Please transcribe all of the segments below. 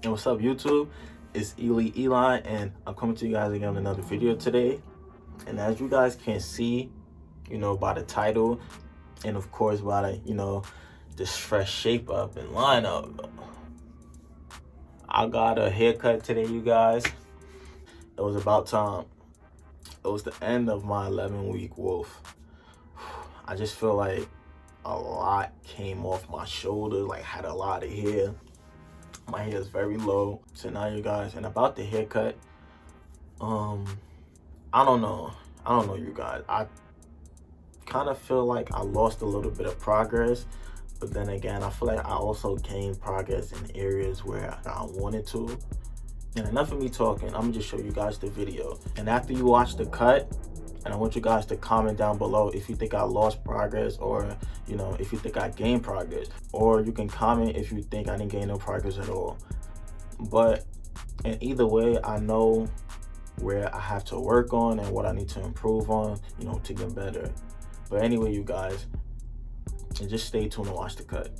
And what's up, YouTube? It's Eli, and I'm coming to you guys again with another video today. And as you guys can see, by the title, and of course by the, this fresh shape up and lineup, I got a haircut today, you guys. It was about time. It was the end of my 11-week wolf. I just feel like a lot came off my shoulders, like had a lot of hair. My hair is very low. So now, you guys, and about the haircut, I don't know, you guys. I kind of feel like I lost a little bit of progress, but then again, I feel like I also gained progress in areas where I wanted to. And enough of me talking, I'm gonna just show you guys the video. And after you watch the cut, and I want you guys to comment down below if you think I lost progress, or if you think I gained progress, or you can comment if you think I didn't gain no progress at all. But in either way, I know where I have to work on and what I need to improve on, to get better. But anyway, you guys, and just stay tuned and watch the cut.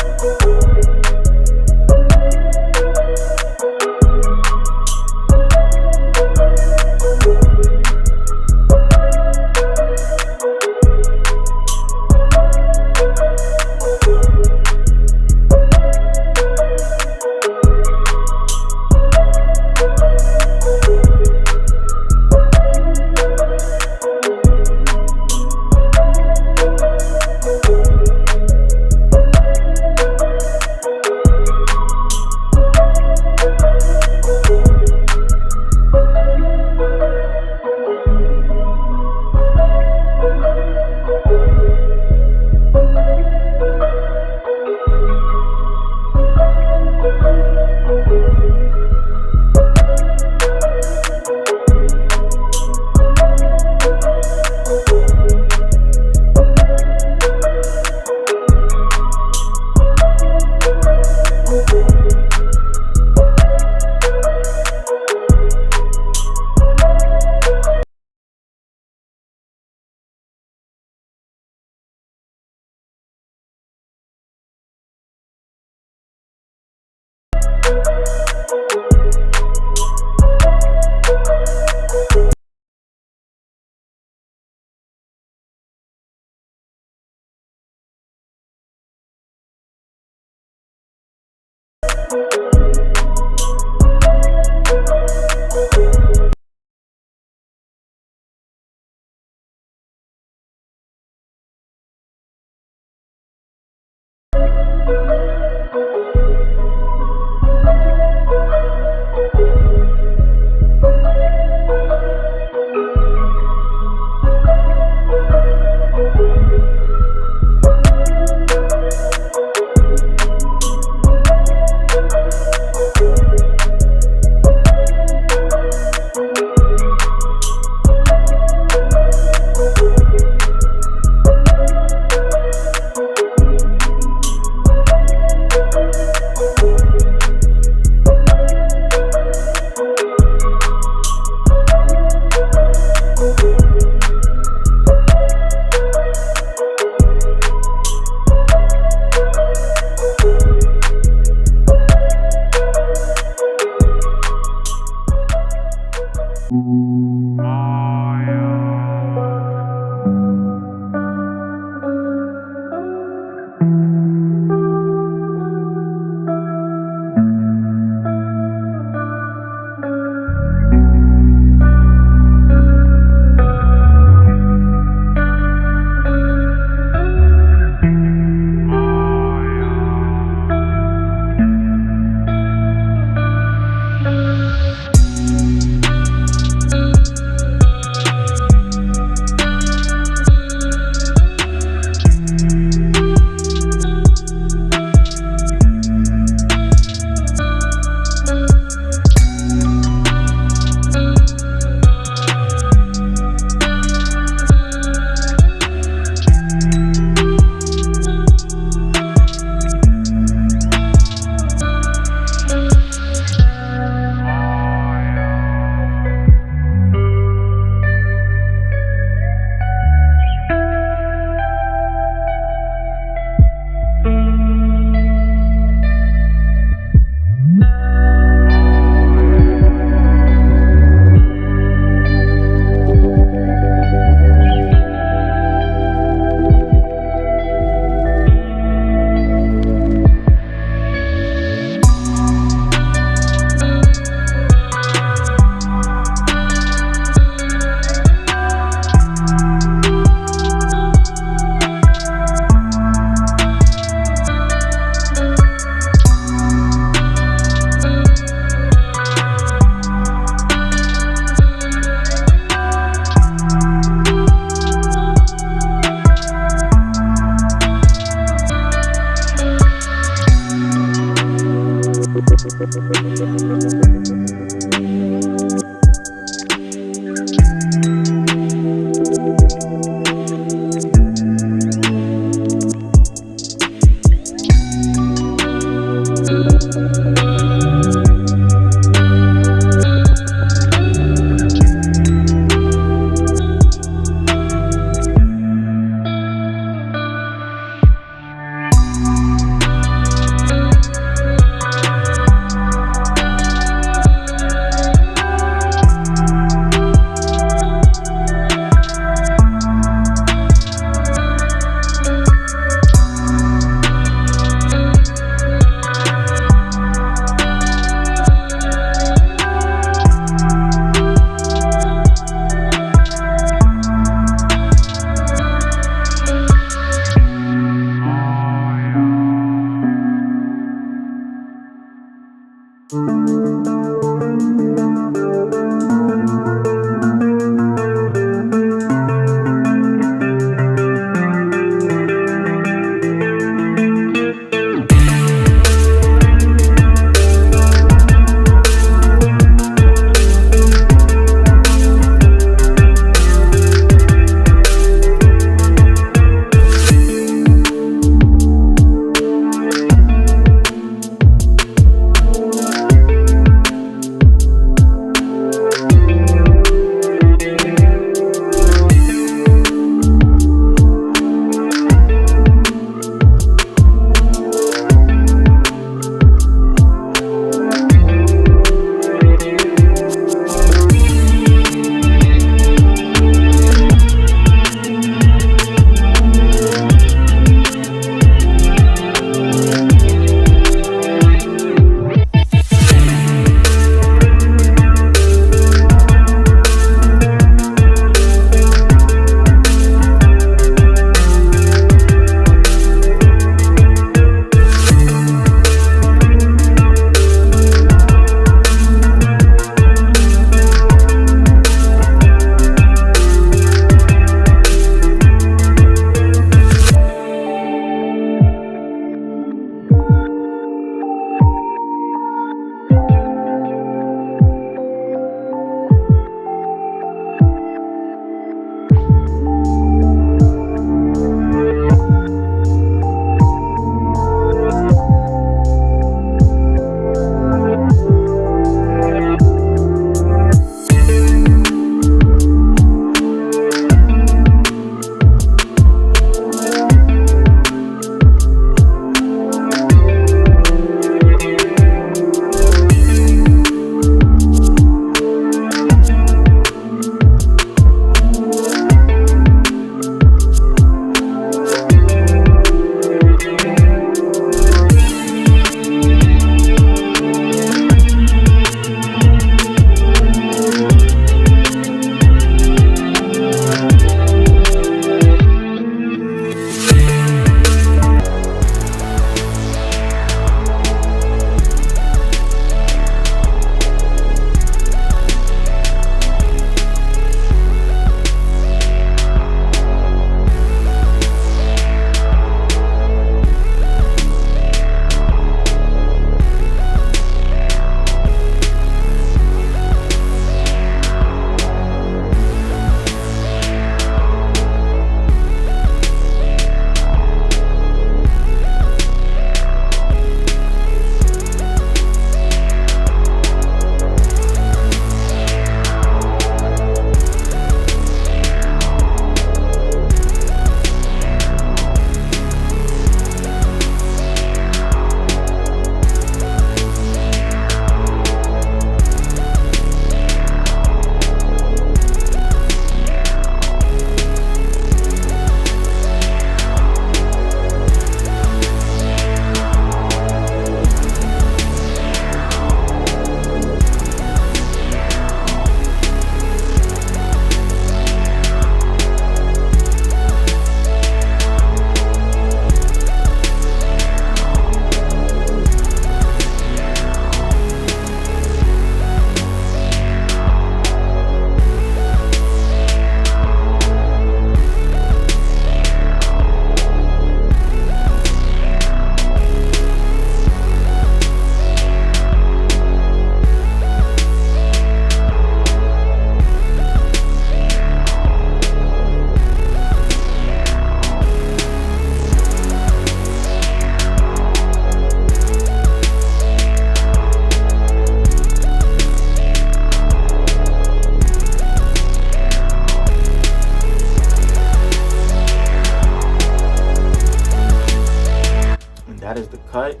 the cut.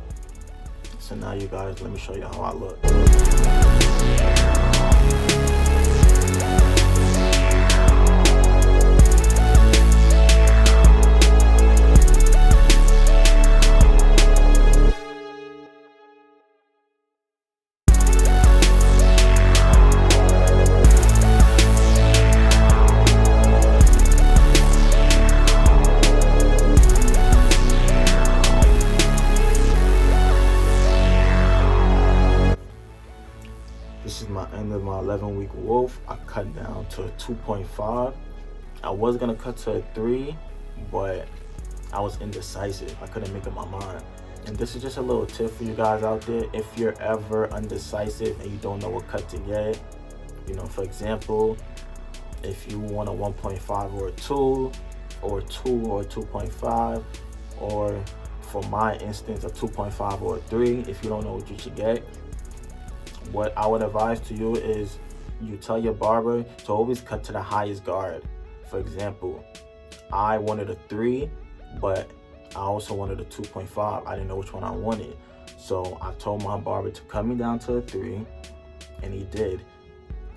So now you guys, let me show you how I look. This is my end of my 11-week wolf. I cut down to a 2.5. I was gonna cut to a 3, but I was indecisive. I couldn't make up my mind. And this is just a little tip for you guys out there. If you're ever undecisive and you don't know what cut to get, you know, for example, if you want a 1.5 or a 2, or a 2 or a 2.5, or for my instance, a 2.5 or a 3, if you don't know what you should get, what I would advise to you is you tell your barber to always cut to the highest guard. For example, I wanted a 3, but I also wanted a 2.5. I didn't know which one I wanted. So I told my barber to cut me down to a 3, and he did.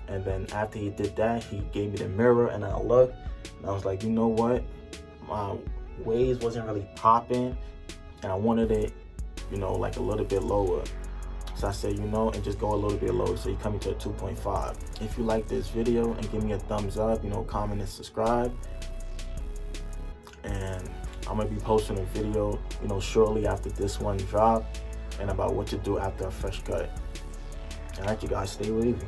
And then after he did that, he gave me the mirror, and I looked, and I was like, you know what? My waves wasn't really popping, and I wanted it, you know, like a little bit lower. So I said, you know, and just go a little bit lower. So you coming to a 2.5. If you like this video, and give me a thumbs up, you know, comment and subscribe. And I'm gonna be posting a video, you know, shortly after this one drop, and about what to do after a fresh cut. All right, you guys, stay wavy.